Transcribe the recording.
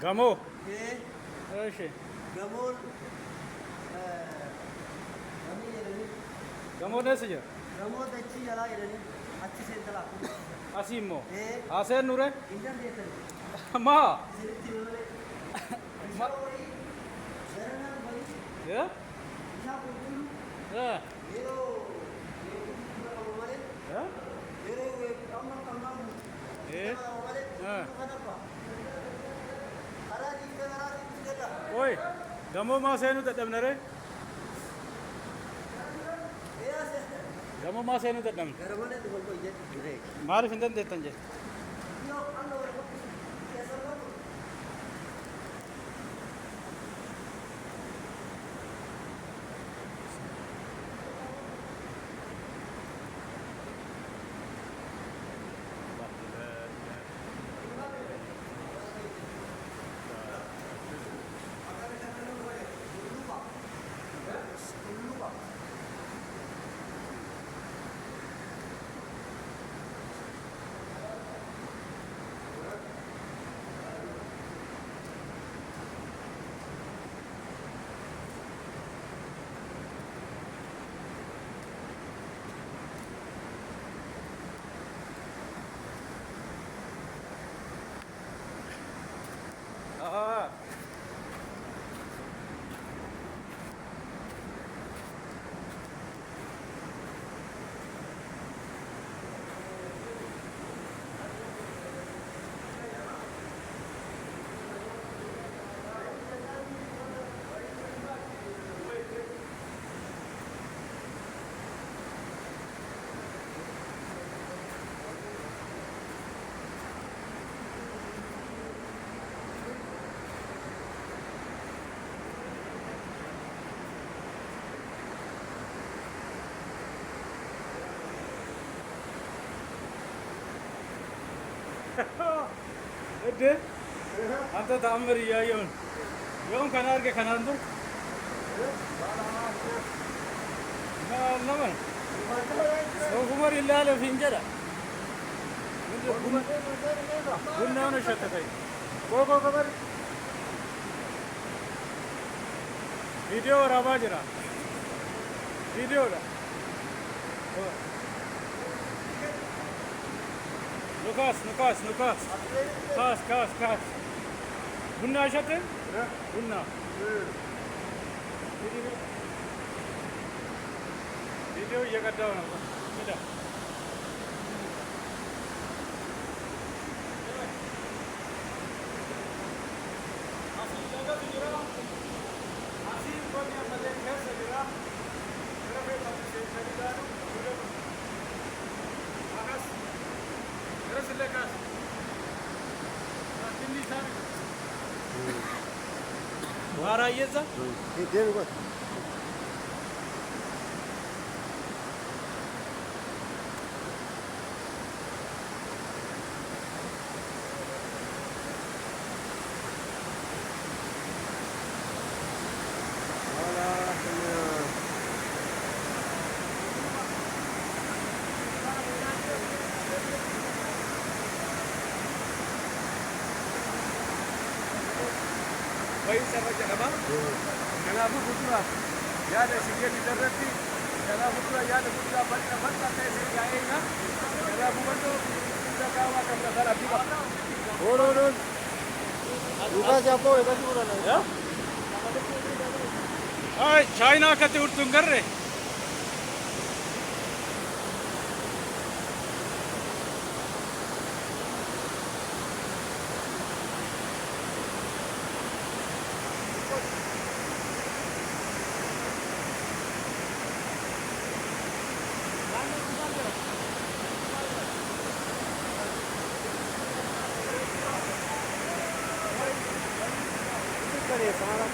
Gamoo. Eeshi. gamoon gamii jedhanii Gamoon eessa jira? gamoo dachii jalaa jedhanii achi seentalaa Asii immoo. Aseen nure. hin dandeessani Maa. isinitti malee isaa horii garanaan balii Yaa. isaa qulqulluu Yaa. yeroo beekumsa qabu malee Yaa. yeroo amma qabu malee kanappa karaa diigda karaa diigda jedha Oi. Gamoo maa seenuu dadhabne ree? Gamoo maa seenuu dadhabne? gara malee wal hojjetu jiree Maaliif hin dandeettan jee? yoo amma wal hojjetu keessa qabu Ah. Ede, anta ta'ammar iyyaayoon yoom kana arge kanaan dur nama soofumar ilaaleef hin jedha bunna ona shakkatai koko kabar viidiyoo waraabaa jira viidiyoodha Lukas. Kas. Bunna aşatın? Bunna. Video ye kadda ona. Mida. Mara yeza? Deve gos. Bayi sama jedhama. Kanaafuu fuuldura yaada isin irratti kanaafuu fuuldura yaada guddaa bal'aa ta'e isin yaa'eenya. Kanaafuu wanto guddaa qaamaa kan lafa rabbii qaba. Oololuun dhugaa jaabboo eegalee fuudhana. Ay, China akkatti urtuun garre. Samara